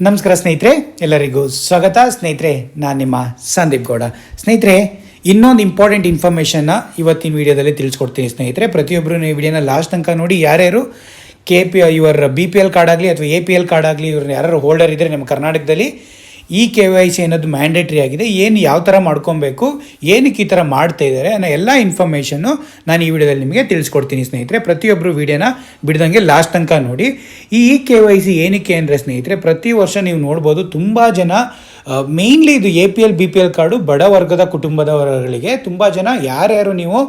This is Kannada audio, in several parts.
ನಮಸ್ಕಾರ ಸ್ನೇಹಿತರೆ, ಎಲ್ಲರಿಗೂ ಸ್ವಾಗತ. ಸ್ನೇಹಿತರೆ, ನಾನು ನಿಮ್ಮ ಸಂದೀಪ್ ಗೌಡ. ಸ್ನೇಹಿತರೆ, ಇನ್ನೊಂದು ಇಂಪಾರ್ಟೆಂಟ್ ಇನ್ಫಾರ್ಮೇಷನ್ನ ಇವತ್ತಿನ ವಿಡಿಯೋದಲ್ಲಿ ತಿಳಿಸ್ಕೊಡ್ತೀನಿ. ಸ್ನೇಹಿತರೆ, ಪ್ರತಿಯೊಬ್ಬರು ಈ ವಿಡಿಯೋನ ಲಾಸ್ಟ್ ತನಕ ನೋಡಿ. ಯಾರ್ಯಾರು ಇವರ BPL ಕಾರ್ಡ್ ಆಗಲಿ ಅಥವಾ APL ಕಾರ್ಡ್ ಆಗಲಿ ಇವ್ರನ್ನ ಯಾರು ಹೋಲ್ಡರ್ ಇದ್ದರೆ ನಮ್ಮ ಕರ್ನಾಟಕದಲ್ಲಿ ಈ KYC ಅನ್ನೋದು ಮ್ಯಾಂಡೇಟ್ರಿ ಆಗಿದೆ. ಏನು ಯಾವ ಥರ ಮಾಡ್ಕೊಬೇಕು, ಏನಕ್ಕೆ ಈ ಥರ ಮಾಡ್ತಾ ಇದ್ದಾರೆ ಅನ್ನೋ ಎಲ್ಲ ಇನ್ಫಾರ್ಮೇಷನ್ನು ನಾನು ಈ ವಿಡಿಯೋದಲ್ಲಿ ನಿಮಗೆ ತಿಳಿಸ್ಕೊಡ್ತೀನಿ. ಸ್ನೇಹಿತರೆ, ಪ್ರತಿಯೊಬ್ಬರು ವಿಡಿಯೋನ ಬಿಡ್ದಂಗೆ ಲಾಸ್ಟ್ ತನಕ ನೋಡಿ. ಈ KYC ಏನಕ್ಕೆ ಅಂದರೆ ಸ್ನೇಹಿತರೆ, ಪ್ರತಿ ವರ್ಷ ನೀವು ನೋಡ್ಬೋದು ತುಂಬ ಜನ ಮೇಯ್ನ್ಲಿ ಇದು APL BPL ಕಾರ್ಡು ಬಡ ವರ್ಗದ ಕುಟುಂಬದವರಿಗೆ ತುಂಬ ಜನ ಯಾರ್ಯಾರು ನೀವು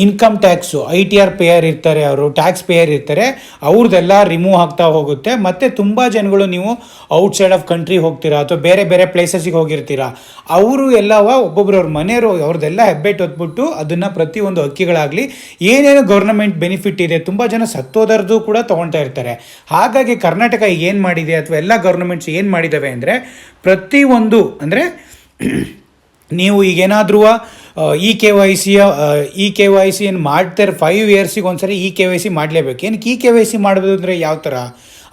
ಇನ್ಕಮ್ ಟ್ಯಾಕ್ಸು ITR ಪೇಯರ್ ಇರ್ತಾರೆ, ಅವರು ಟ್ಯಾಕ್ಸ್ ಪೇಯರ್ ಇರ್ತಾರೆ, ಅವ್ರದ್ದೆಲ್ಲ ರಿಮೂವ್ ಆಗ್ತಾ ಹೋಗುತ್ತೆ. ಮತ್ತು ತುಂಬ ಜನಗಳು ನೀವು ಔಟ್ಸೈಡ್ ಆಫ್ ಕಂಟ್ರಿ ಹೋಗ್ತೀರಾ ಅಥವಾ ಬೇರೆ ಬೇರೆ ಪ್ಲೇಸಸ್ಸಿಗೆ ಹೋಗಿರ್ತೀರಾ, ಅವರು ಎಲ್ಲವ ಒಬ್ಬೊಬ್ರು ಅವ್ರ ಮನೆಯವರು ಅವ್ರದ್ದೆಲ್ಲ ಹೆಬ್ಬೆಟ್ಟು ಹೊತ್ಬಿಟ್ಟು ಅದನ್ನು ಪ್ರತಿಯೊಂದು ಅಕ್ಕಿಗಳಾಗಲಿ ಏನೇನು ಗೌರ್ನಮೆಂಟ್ ಬೆನಿಫಿಟ್ ಇದೆ, ತುಂಬ ಜನ ಸತ್ತೋದರದು ಕೂಡ ತೊಗೊಳ್ತಾ ಇರ್ತಾರೆ. ಹಾಗಾಗಿ ಕರ್ನಾಟಕ ಏನು ಮಾಡಿದೆ ಅಥವಾ ಎಲ್ಲ ಗೌರ್ನಮೆಂಟ್ಸ್ ಏನು ಮಾಡಿದ್ದಾವೆ ಅಂದರೆ, ಪ್ರತಿಯೊಂದು ಅಂದರೆ ನೀವು ಈಗೇನಾದರೂ ಈ KYC ಏನು ಮಾಡ್ತಾರೆ 5 ಇಯರ್ಸಿಗೆ ಒಂದ್ಸರಿ KYC ಮಾಡಲೇಬೇಕು. ಏನಕ್ಕೆ KYC ಮಾಡೋದು ಅಂದರೆ ಯಾವ ಥರ,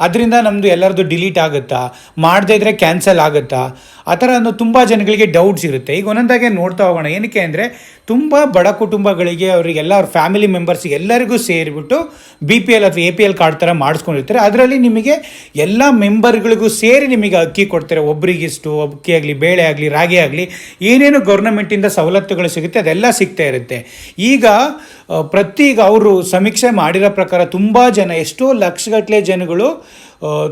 ಅದರಿಂದ ನಮ್ಮದು ಎಲ್ಲರದ್ದು ಡಿಲೀಟ್ ಆಗುತ್ತಾ, ಮಾಡದೇ ಇದ್ದರೆ ಕ್ಯಾನ್ಸಲ್ ಆಗುತ್ತಾ, ಆ ಥರ ಅನ್ನೋ ತುಂಬ ಜನಗಳಿಗೆ ಡೌಟ್ಸ್ ಇರುತ್ತೆ. ಈಗ ಒಂದೊಂದಾಗೆ ನೋಡ್ತಾ ಹೋಗೋಣ. ಏನಕ್ಕೆ ಅಂದರೆ, ತುಂಬ ಬಡ ಕುಟುಂಬಗಳಿಗೆ ಅವರಿಗೆಲ್ಲ ಅವ್ರ ಫ್ಯಾಮಿಲಿ ಮೆಂಬರ್ಸಿಗೆ ಎಲ್ಲರಿಗೂ ಸೇರಿಬಿಟ್ಟು BPL ಅಥವಾ APL ಕಾರ್ಡ್ ಥರ ಮಾಡಿಸ್ಕೊಂಡಿರ್ತಾರೆ. ಅದರಲ್ಲಿ ನಿಮಗೆ ಎಲ್ಲ ಮೆಂಬರ್ಗಳಿಗೂ ಸೇರಿ ನಿಮಗೆ ಅಕ್ಕಿ ಕೊಡ್ತಾರೆ. ಒಬ್ರಿಗಿಷ್ಟು ಅಕ್ಕಿ ಆಗಲಿ, ಬೇಳೆ ಆಗಲಿ, ರಾಗಿ ಆಗಲಿ, ಏನೇನು ಗೌರ್ನಮೆಂಟಿಂದ ಸವಲತ್ತುಗಳು ಸಿಗುತ್ತೆ ಅದೆಲ್ಲ ಸಿಗ್ತಾ ಇರುತ್ತೆ. ಈಗ ಅವರು ಸಮೀಕ್ಷೆ ಮಾಡಿರೋ ಪ್ರಕಾರ ತುಂಬ ಜನ, ಎಷ್ಟೋ ಲಕ್ಷಗಟ್ಟಲೆ ಜನಗಳು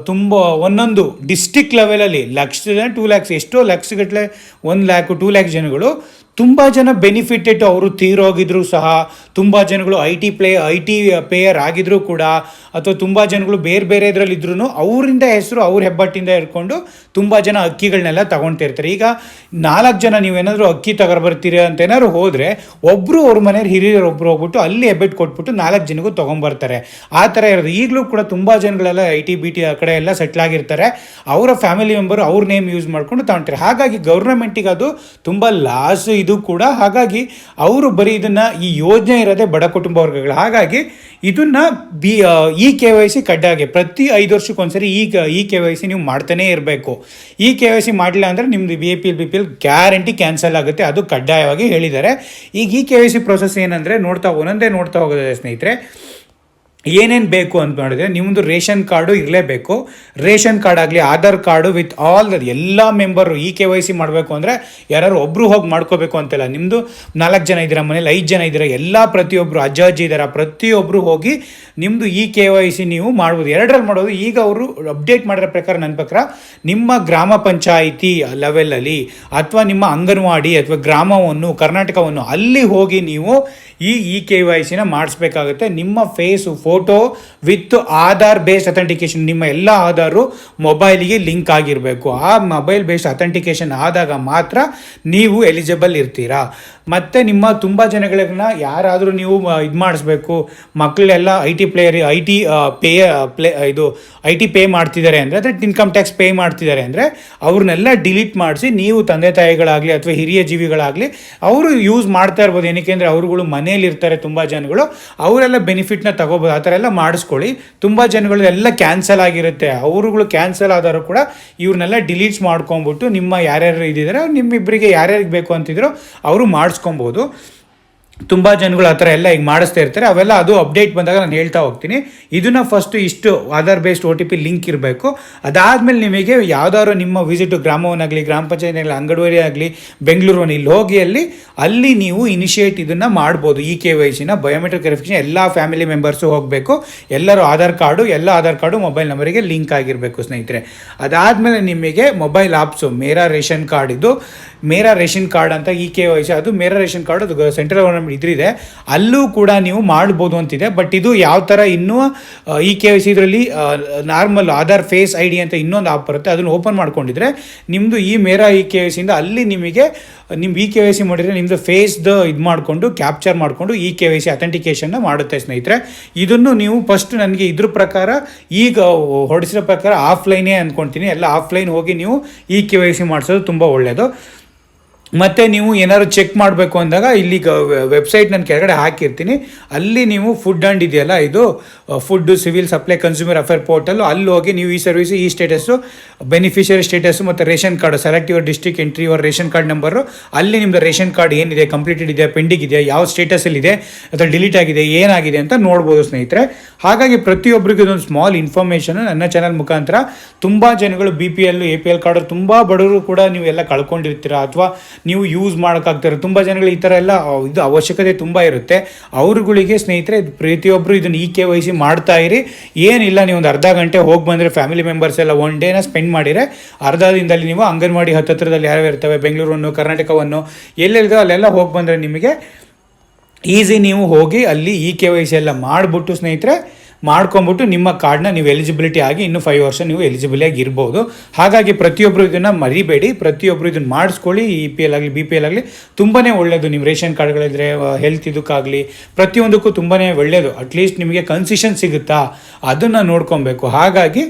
ತುಂಬ ಒಂದೊಂದು ಡಿಸ್ಟಿಕ್ ಲೆವೆಲಲ್ಲಿ 2 ಲ್ಯಾಕ್ಸ್, ಎಷ್ಟೋ ಲಕ್ಷಗಟ್ಟಲೆ 1 ಲ್ಯಾಕ್ 2 ಲ್ಯಾಕ್ ಜನಗಳು ತುಂಬ ಜನ ಬೆನಿಫಿಟೆಡ್. ಅವರು ತೀರೋಗಿದ್ರು ಸಹ, ತುಂಬ ಜನಗಳು ಐ ಟಿ ಪೇಯರ್ ಆಗಿದ್ರು ಕೂಡ, ಅಥವಾ ತುಂಬ ಜನಗಳು ಬೇರೆ ಬೇರೆ ಇದರಲ್ಲಿದ್ರೂ ಅವರಿಂದ ಹೆಸರು ಅವ್ರ ಹೆಬ್ಬಟ್ಟಿಂದ ಇಟ್ಕೊಂಡು ತುಂಬ ಜನ ಅಕ್ಕಿಗಳನ್ನೆಲ್ಲ ತೊಗೊಳ್ತಿರ್ತಾರೆ. ಈಗ 4 ಜನ ನೀವೇನಾದರೂ ಅಕ್ಕಿ ತಗೊಬರ್ತೀರಿ ಅಂತ ಏನಾದ್ರು ಹೋದರೆ, ಒಬ್ಬರು ಅವ್ರ ಮನೆಯವ್ರು ಹಿರಿಯರು ಒಬ್ಬರು ಹೋಗ್ಬಿಟ್ಟು ಅಲ್ಲಿ ಹೆಬ್ಬೆಟ್ಟು ಕೊಟ್ಬಿಟ್ಟು 4 ಜನಗೂ ತೊಗೊಂಬರ್ತಾರೆ. ಆ ಥರ ಇರೋದು. ಈಗಲೂ ಕೂಡ ತುಂಬ ಜನಗಳೆಲ್ಲ IT ಆ ಕಡೆ ಎಲ್ಲ ಸೆಟ್ಲ್ ಆಗಿರ್ತಾರೆ. ಅವರ ಫ್ಯಾಮಿಲಿ ಮೆಂಬರು ಅವ್ರ ನೇಮ್ ಯೂಸ್ ಮಾಡ್ಕೊಂಡು ತಗೊಳ್ತಾರೆ. ಹಾಗಾಗಿ ಗೌರ್ನಮೆಂಟಿಗೆ ಅದು ತುಂಬ ಲಾಸ್ ಇದು ಕೂಡ. ಹಾಗಾಗಿ ಅವರು ಬರೀ ಇದನ್ನು, ಈ ಯೋಜನೆ ಇರೋದೇ ಬಡ ಕುಟುಂಬ ವರ್ಗಗಳು. ಹಾಗಾಗಿ ಇದನ್ನು KYC ಕಡ್ಡಾಯ ಪ್ರತಿ 5 ವರ್ಷಕ್ಕೊಂದ್ಸರಿ KYC ನೀವು ಮಾಡ್ತಾನೇ ಇರಬೇಕು. KYC ಮಾಡಲಿಲ್ಲ ಅಂದರೆ ನಿಮ್ಮದು APL BPL ಗ್ಯಾರಂಟಿ ಕ್ಯಾನ್ಸಲ್ ಆಗುತ್ತೆ. ಅದು ಕಡ್ಡಾಯವಾಗಿ ಹೇಳಿದ್ದಾರೆ. ಈಗ KYC ಪ್ರೊಸೆಸ್ ಏನಂದರೆ, ಒಂದೊಂದೇ ನೋಡ್ತಾ ಹೋಗೋದೇ ಸ್ನೇಹಿತರೆ. ಏನೇನು ಬೇಕು ಅಂತ ಮಾಡಿದ್ರೆ, ನಿಮ್ಮದು ರೇಷನ್ ಕಾರ್ಡು ಇರಲೇಬೇಕು. ರೇಷನ್ ಕಾರ್ಡ್ ಆಗಲಿ, ಆಧಾರ್ ಕಾರ್ಡು ವಿತ್ ಆಲ್ ಎಲ್ಲ ಮೆಂಬರು KYC ಮಾಡಬೇಕು ಅಂದರೆ ಯಾರು ಒಬ್ಬರು ಹೋಗಿ ಮಾಡ್ಕೋಬೇಕು ಅಂತಿಲ್ಲ. ನಿಮ್ಮದು 4 ಜನ ಇದ್ದೀರಾ, ಮನೇಲಿ 5 ಜನ ಇದ್ದೀರಾ, ಎಲ್ಲ ಪ್ರತಿಯೊಬ್ಬರು ಅಜ್ಜಿ ಇದ್ದಾರೆ, ಪ್ರತಿಯೊಬ್ಬರು ಹೋಗಿ ನಿಮ್ಮದು KYC ನೀವು ಮಾಡ್ಬೋದು. 2ರಲ್ಲಿ ಮಾಡೋದು. ಈಗ ಅವರು ಅಪ್ಡೇಟ್ ಮಾಡಿರೋ ಪ್ರಕಾರ, ನನ್ನ ಪ್ರಕಾರ ನಿಮ್ಮ ಗ್ರಾಮ ಪಂಚಾಯಿತಿ ಲೆವೆಲಲ್ಲಿ ಅಥವಾ ನಿಮ್ಮ ಅಂಗನವಾಡಿ ಅಥವಾ ಗ್ರಾಮವನ್ನು, ಕರ್ನಾಟಕವನ್ನು, ಅಲ್ಲಿ ಹೋಗಿ ನೀವು KYCನ ಮಾಡಿಸ್ಬೇಕಾಗುತ್ತೆ. ನಿಮ್ಮ face photo with Aadhaar based authentication, ನಿಮ್ಮ ಎಲ್ಲ ಆಧಾರು ಮೊಬೈಲಿಗೆ ಲಿಂಕ್ ಆಗಿರಬೇಕು. ಆ ಮೊಬೈಲ್ ಬೇಸ್ಡ್ ಅಥೆಂಟಿಕೇಶನ್ ಆದಾಗ ಮಾತ್ರ ನೀವು ಎಲಿಜಿಬಲ್ ಇರ್ತೀರಾ. ಮತ್ತು ನಿಮ್ಮ ತುಂಬ ಜನಗಳನ್ನ ಯಾರಾದರೂ ನೀವು ಇದು ಮಾಡಿಸ್ಬೇಕು, ಮಕ್ಕಳೆಲ್ಲ ಐ ಟಿ ಪೇ ಮಾಡ್ತಿದ್ದಾರೆ ಅಂದರೆ, ಅಂದರೆ ಇನ್ಕಮ್ ಟ್ಯಾಕ್ಸ್ ಪೇ ಮಾಡ್ತಿದ್ದಾರೆ ಅಂದರೆ, ಅವ್ರನ್ನೆಲ್ಲ ಡಿಲೀಟ್ ಮಾಡಿಸಿ ನೀವು ತಂದೆ ತಾಯಿಗಳಾಗಲಿ ಅಥವಾ ಹಿರಿಯ ಜೀವಿಗಳಾಗಲಿ ಅವರು ಯೂಸ್ ಮಾಡ್ತಾ ಇರ್ಬೋದು. ಏನಕ್ಕೆ ಅಂದರೆ ಅವರುಗಳು ಮನೇಲಿರ್ತಾರೆ ತುಂಬ ಜನಗಳು, ಅವರೆಲ್ಲ ಬೆನಿಫಿಟ್ನ ತಗೋಬೋದು. ಆ ಥರ ಎಲ್ಲ ಮಾಡಿಸ್ಕೊಳ್ಳಿ. ತುಂಬ ಜನಗಳು ಎಲ್ಲ ಕ್ಯಾನ್ಸಲ್ ಆಗಿರುತ್ತೆ. ಅವರುಗಳು ಕ್ಯಾನ್ಸಲ್ ಆದರೂ ಕೂಡ ಇವ್ರನ್ನೆಲ್ಲ ಡಿಲೀಟ್ಸ್ ಮಾಡ್ಕೊಂಬಿಟ್ಟು ನಿಮ್ಮ ಯಾರ್ಯಾರು ಇದ್ದಿದ್ದಾರೆ ನಿಮ್ಮಿಬ್ಬರಿಗೆ ಯಾರ್ಯಾರಿಗೆ ಬೇಕು ಅಂತಿದ್ರು ಅವರು ಮಾಡಿಸ್ಕೊಬೋದು. ತುಂಬ ಜನಗಳು ಆ ಥರ ಎಲ್ಲ ಈಗ ಮಾಡಿಸ್ತಾ ಇರ್ತಾರೆ. ಅವೆಲ್ಲ ಅದು ಅಪ್ಡೇಟ್ ಬಂದಾಗ ನಾನು ಹೇಳ್ತಾ ಹೋಗ್ತೀನಿ. ಇದನ್ನು ಫಸ್ಟು ಇಷ್ಟು ಆಧಾರ್ ಬೇಸ್ಡ್ OTP ಲಿಂಕ್ ಇರಬೇಕು. ಅದಾದಮೇಲೆ ನಿಮಗೆ ಯಾವುದಾದ್ರು ನಿಮ್ಮ ವಿಸಿಟು ಗ್ರಾಮವನ್ನಾಗಲಿ, ಗ್ರಾಮ ಪಂಚಾಯತಿ ಆಗಲಿ, ಅಂಗನವಾಡಿ ಆಗಲಿ, ಬೆಂಗಳೂರು ಇಲ್ಲಿ ಹೋಗಿ ಅಲ್ಲಿ ನೀವು ಇನಿಷಿಯೇಟ್ ಇದನ್ನು ಮಾಡ್ಬೋದು. KYCನ ಬಯೋಮೆಟ್ರಿಕ್ ವೆರಿಫಿಕೇಷನ್ ಎಲ್ಲ ಫ್ಯಾಮಿಲಿ ಮೆಂಬರ್ಸು ಹೋಗಬೇಕು. ಎಲ್ಲ ಆಧಾರ್ ಕಾರ್ಡು ಮೊಬೈಲ್ ನಂಬರಿಗೆ ಲಿಂಕ್ ಆಗಿರಬೇಕು ಸ್ನೇಹಿತರೆ. ಅದಾದಮೇಲೆ ನಿಮಗೆ ಮೊಬೈಲ್ ಆಪ್ಸು ಮೇರಾ ರೇಷನ್ ಕಾರ್ಡ್, ಇದು ಮೇರಾ ರೇಷನ್ ಕಾರ್ಡ್ ಅಂತ KYC, ಅದು ಮೇರಾ ರೇಷನ್ ಕಾರ್ಡ್, ಅದು ಸೆಂಟ್ರಲ್ ಗೌರ್ಮೆಂಟ್ ಇದ್ರಿದೆ, ಅಲ್ಲೂ ಕೂಡ ನೀವು ಮಾಡ್ಬೋದು ಅಂತಿದೆ. ಬಟ್ ಇದು ಯಾವ ಥರ ಇನ್ನೂ KYC ಇದರಲ್ಲಿ ನಾರ್ಮಲ್ ಆಧಾರ್ ಫೇಸ್ ID ಅಂತ ಇನ್ನೊಂದು ಆಪ್ ಬರುತ್ತೆ, ಅದನ್ನು ಓಪನ್ ಮಾಡ್ಕೊಂಡಿದ್ರೆ ನಿಮ್ಮದು ಮೇರಾ KYCಯಿಂದ ಅಲ್ಲಿ ನಿಮಗೆ ನಿಮ್ಮ KYC ಮಾಡಿದರೆ ನಿಮ್ಮದು ಫೇಸ್ದು ಇದು ಮಾಡಿಕೊಂಡು ಕ್ಯಾಪ್ಚರ್ ಮಾಡಿಕೊಂಡು KYC ಅಥೆಂಟಿಕೇಷನ್ನ ಮಾಡುತ್ತೆ ಸ್ನೇಹಿತರೆ. ಇದನ್ನು ನೀವು ಫಸ್ಟ್ ನನಗೆ ಇದ್ರ ಪ್ರಕಾರ ಈಗ ಹೊಡಿಸಿರೋ ಪ್ರಕಾರ ಆಫ್ಲೈನೇ ಅಂದ್ಕೊಳ್ತೀನಿ. ಎಲ್ಲ ಆಫ್ಲೈನ್ ಹೋಗಿ ನೀವು KYC ಮಾಡಿಸೋದು ತುಂಬ ಒಳ್ಳೆಯದು. ಮತ್ತು ನೀವು ಏನಾದ್ರು ಚೆಕ್ ಮಾಡಬೇಕು ಅಂದಾಗ ಇಲ್ಲಿ ವೆಬ್ಸೈಟ್ ನಾನು ಕೆಳಗಡೆ ಹಾಕಿರ್ತೀನಿ, ಅಲ್ಲಿ ನೀವು ಫುಡ್ ಆ್ಯಂಡ್ ಇದೆಯಲ್ಲ ಇದು food civil supply consumer affair portal, ಅಲ್ಲಿ ಹೋಗಿ ನೀವು ಈ ಸರ್ವಿಸು, ಈ ಸ್ಟೇಟಸ್ಸು, ಬೆನಿಫಿಷರಿ ಸ್ಟೇಟಸ್ಸು ಮತ್ತು ration card, select your district, entry your ration card number, ಅಲ್ಲಿ ನಿಮ್ಮದು ರೇಷನ್ ಕಾರ್ಡ್ ಏನಿದೆ, ಕಂಪ್ಲೀಟೆಡ್ ಇದೆ, ಪೆಂಡಿಂಗ್ ಇದೆ, ಯಾವ ಸ್ಟೇಟಸಲ್ಲಿದೆ ಅಥವಾ ಡಿಲೀಟ್ ಆಗಿದೆ, ಏನಾಗಿದೆ ಅಂತ ನೋಡ್ಬೋದು ಸ್ನೇಹಿತರೆ. ಹಾಗಾಗಿ ಪ್ರತಿಯೊಬ್ಬರಿಗೂ ಇದೊಂದು ಸ್ಮಾಲ್ ಇನ್ಫಾರ್ಮೇಷನ್ ನನ್ನ ಚಾನಲ್ ಮುಖಾಂತರ. ತುಂಬ ಜನಗಳು BPL APL ಕಾರ್ಡ್, ತುಂಬ ಬಡವರು ಕೂಡ ನೀವೆಲ್ಲ ಕಳ್ಕೊಂಡಿರ್ತೀರ ಅಥವಾ ನೀವು ಯೂಸ್ ಮಾಡೋಕ್ಕಾಗ್ತಾರೆ. ತುಂಬ ಜನಗಳು ಈ ಥರ ಎಲ್ಲ ಇದು ಅವಶ್ಯಕತೆ ತುಂಬ ಇರುತ್ತೆ. ಅವ್ರುಗಳಿಗೆ ಸ್ನೇಹಿತರೆ ಪ್ರತಿಯೊಬ್ಬರು ಇದನ್ನು KYC ಮಾಡ್ತಾ ಇರಿ. ಏನಿಲ್ಲ, ನೀವು ಒಂದು ಅರ್ಧ ಗಂಟೆ ಹೋಗಿ ಬಂದರೆ ಫ್ಯಾಮಿಲಿ ಮೆಂಬರ್ಸ್ ಎಲ್ಲ ಒನ್ ಡೇನ ಸ್ಪೆಂಡ್ ಮಾಡಿದರೆ ಅರ್ಧ ದಿನದಲ್ಲಿ ನೀವು ಅಂಗನವಾಡಿ ಹತ್ತಿರದಲ್ಲಿ ಯಾವ್ಯಾವ ಇರ್ತವೆ, ಬೆಂಗಳೂರನ್ನು, ಕರ್ನಾಟಕವನ್ನು ಎಲ್ಲೆಲ್ಲಿದೆ ಅಲ್ಲೆಲ್ಲ ಹೋಗಿ ಬಂದರೆ ನಿಮಗೆ ಈಸಿ ನೀವು ಹೋಗಿ ಅಲ್ಲಿ KYC ಎಲ್ಲ ಮಾಡಿಬಿಟ್ಟು ಸ್ನೇಹಿತರೆ ಮಾಡ್ಕೊಂಬಿಟ್ಟು ನಿಮ್ಮ ಕಾರ್ಡ್ನ ನೀವು ಎಲಿಜಿಬಿಲಿಟಿ ಆಗಿ ಇನ್ನೂ 5 ವರ್ಷ ನೀವು ಎಲಿಜಿಬಲ್ ಆಗಿ ಇರ್ಬೋದು. ಹಾಗಾಗಿ ಪ್ರತಿಯೊಬ್ಬರು ಇದನ್ನು ಮರಿಬೇಡಿ, ಪ್ರತಿಯೊಬ್ಬರು ಇದನ್ನು ಮಾಡಿಸ್ಕೊಳ್ಳಿ. EPL ಆಗಲಿ BPL ಆಗಲಿ ತುಂಬಾ ಒಳ್ಳೆಯದು. ನಿಮ್ಮ ರೇಷನ್ ಕಾರ್ಡ್ಗಳಿದ್ರೆ ಹೆಲ್ತ್ ಇದಕ್ಕಾಗಲಿ ಪ್ರತಿಯೊಂದಕ್ಕೂ ತುಂಬಾ ಒಳ್ಳೆಯದು. ಅಟ್ಲೀಸ್ಟ್ ನಿಮಗೆ ಕನ್ಸೆಷನ್ ಸಿಗುತ್ತಾ ಅದನ್ನು ನೋಡ್ಕೊಬೇಕು. ಹಾಗಾಗಿ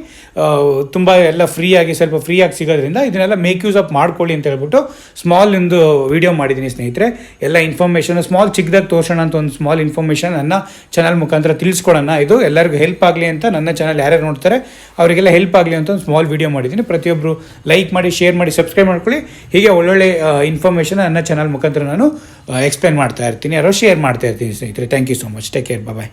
ತುಂಬ ಎಲ್ಲ ಫ್ರೀಯಾಗಿ, ಸ್ವಲ್ಪ ಫ್ರೀಯಾಗಿ ಸಿಗೋದ್ರಿಂದ ಇದನ್ನೆಲ್ಲ ಮೇಕ್ ಯೂಸ್ ಅಪ್ ಮಾಡ್ಕೊಳ್ಳಿ ಅಂತ ಹೇಳ್ಬಿಟ್ಟು ಸ್ಮಾಲ್ ಒಂದು ವಿಡಿಯೋ ಮಾಡಿದ್ದೀನಿ ಸ್ನೇಹಿತರೆ. ಎಲ್ಲ ಇನ್ಫಾರ್ಮೇಷನ್ ಸ್ಮಾಲ್ ಚಿಕ್ಕದಾಗಿ ತೋರಿಸೋಣ ಅಂತ ಒಂದು ಸ್ಮಾಲ್ ಇನ್ಫಾರ್ಮೇಷನ್ ನನ್ನ ಚಾನಲ್ ಮುಖಾಂತರ ತಿಳಿಸ್ಕೊಡೋಣ. ಇದು ಎಲ್ಲರಿಗೂ ಹೆಲ್ಪ್ ಆಗಲಿ ಅಂತ, ನನ್ನ ಚಾನಲ್ ಯಾರ್ಯಾರು ನೋಡ್ತಾರೆ ಅವರಿಗೆಲ್ಲ ಹೆಲ್ಪ್ ಆಗಲಿ ಅಂತ ಒಂದು ಸ್ಮಾಲ್ ವಿಡಿಯೋ ಮಾಡಿದ್ದೀನಿ. ಪ್ರತಿಯೊಬ್ಬರು ಲೈಕ್ ಮಾಡಿ, ಶೇರ್ ಮಾಡಿ, ಸಬ್ಸ್ಕ್ರೈಬ್ ಮಾಡ್ಕೊಳ್ಳಿ. ಹೀಗೆ ಒಳ್ಳೊಳ್ಳೆ ಇನ್ಫಾರ್ಮೇಷನ್ ನನ್ನ ಚಾನಲ್ ಮುಖಾಂತರ ನಾನು ಎಕ್ಸ್ಪ್ಲೇನ್ ಮಾಡ್ತಾ ಇರ್ತೀನಿ, ಯಾರೋ ಶೇರ್ ಮಾಡ್ತಾ ಇರ್ತೀನಿ ಸ್ನೇಹಿತರೆ. Thank you so much. Take care. Bye.